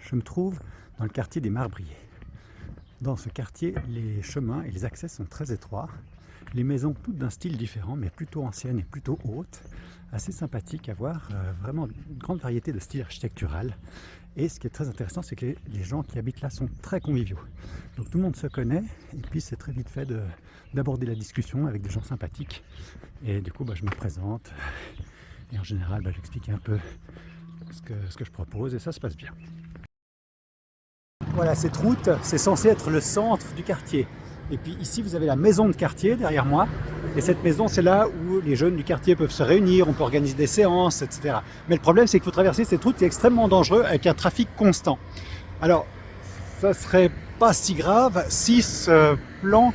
je me trouve dans le quartier des Marbriers. Dans ce quartier, les chemins et les accès sont très étroits. Les maisons toutes d'un style différent, mais plutôt anciennes et plutôt hautes. Assez sympathique à voir, vraiment une grande variété de styles architectural. Et ce qui est très intéressant, c'est que les gens qui habitent là sont très conviviaux. Donc tout le monde se connaît, et puis c'est très vite fait d'aborder la discussion avec des gens sympathiques. Et du coup, je me présente, et en général, j'explique un peu ce que je propose, et ça se passe bien. Voilà, cette route, c'est censé être le centre du quartier. Et puis ici, vous avez la maison de quartier derrière moi. Et cette maison, c'est là où les jeunes du quartier peuvent se réunir, on peut organiser des séances, etc. Mais le problème, c'est qu'il faut traverser cette route qui est extrêmement dangereuse avec un trafic constant. Alors, ça serait pas si grave si ce plan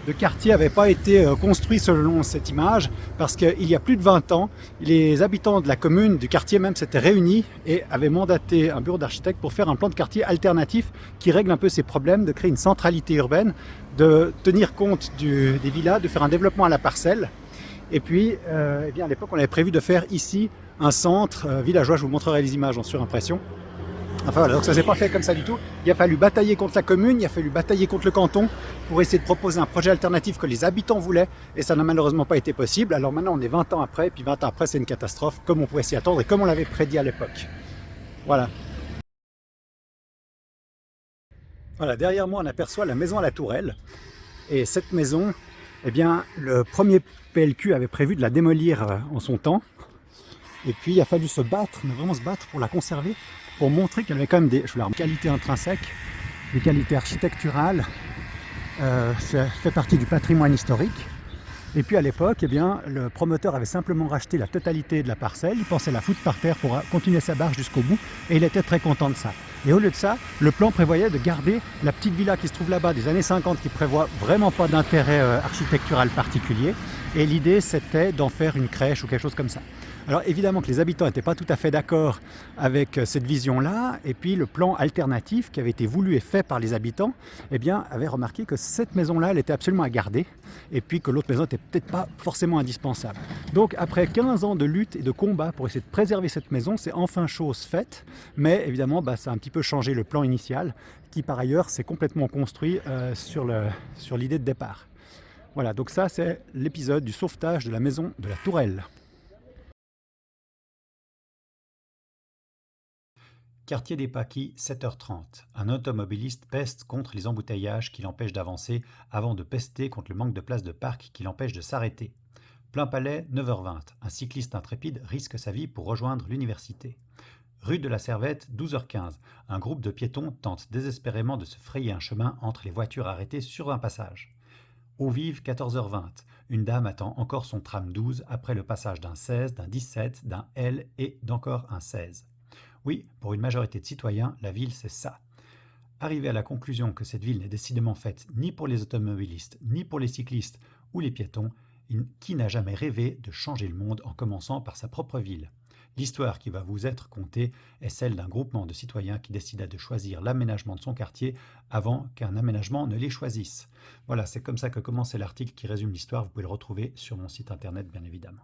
de quartier n'avait pas été construit selon cette image, parce qu'il y a plus de 20 ans, les habitants de la commune, du quartier même, s'étaient réunis et avaient mandaté un bureau d'architecte pour faire un plan de quartier alternatif qui règle un peu ces problèmes, de créer une centralité urbaine, de tenir compte des villas, de faire un développement à la parcelle. Et puis, à l'époque, on avait prévu de faire ici un centre villageois. Je vous montrerai les images en surimpression. Enfin voilà, donc ça s'est pas fait comme ça du tout. Il a fallu batailler contre la commune, il a fallu batailler contre le canton pour essayer de proposer un projet alternatif que les habitants voulaient, et ça n'a malheureusement pas été possible. Alors maintenant on est 20 ans après, et puis 20 ans après c'est une catastrophe, comme on pouvait s'y attendre et comme on l'avait prédit à l'époque. Voilà. Voilà, derrière moi on aperçoit la maison à la tourelle, et cette maison, le premier PLQ avait prévu de la démolir en son temps, et puis il a fallu se battre, mais vraiment se battre pour la conserver, pour montrer qu'elle avait quand même des qualités intrinsèques, des qualités architecturales, ça fait partie du patrimoine historique. Et puis à l'époque, le promoteur avait simplement racheté la totalité de la parcelle, il pensait la foutre par terre pour continuer sa barre jusqu'au bout, et il était très content de ça. Et au lieu de ça, le plan prévoyait de garder la petite villa qui se trouve là-bas des années 50, qui prévoit vraiment pas d'intérêt architectural particulier, et l'idée c'était d'en faire une crèche ou quelque chose comme ça. Alors évidemment que les habitants n'étaient pas tout à fait d'accord avec cette vision-là, et puis le plan alternatif qui avait été voulu et fait par les habitants, avait remarqué que cette maison-là, elle était absolument à garder, et puis que l'autre maison n'était peut-être pas forcément indispensable. Donc après 15 ans de lutte et de combat pour essayer de préserver cette maison, c'est enfin chose faite, mais évidemment ça a un petit peu changé le plan initial, qui par ailleurs s'est complètement construit sur l'idée de départ. Voilà, donc ça c'est l'épisode du sauvetage de la maison de la Tourelle. Quartier des Paquis, 7h30. Un automobiliste peste contre les embouteillages qui l'empêchent d'avancer avant de pester contre le manque de place de parc qui l'empêche de s'arrêter. Plein Palais, 9h20. Un cycliste intrépide risque sa vie pour rejoindre l'université. Rue de la Servette, 12h15. Un groupe de piétons tente désespérément de se frayer un chemin entre les voitures arrêtées sur un passage. Eau vive, 14h20. Une dame attend encore son tram 12 après le passage d'un 16, d'un 17, d'un L et d'encore un 16. Oui, pour une majorité de citoyens, la ville c'est ça. Arriver à la conclusion que cette ville n'est décidément faite ni pour les automobilistes, ni pour les cyclistes ou les piétons, qui n'a jamais rêvé de changer le monde en commençant par sa propre ville. L'histoire qui va vous être contée est celle d'un groupement de citoyens qui décida de choisir l'aménagement de son quartier avant qu'un aménagement ne les choisisse. Voilà, c'est comme ça que commençait l'article qui résume l'histoire. Vous pouvez le retrouver sur mon site internet, bien évidemment.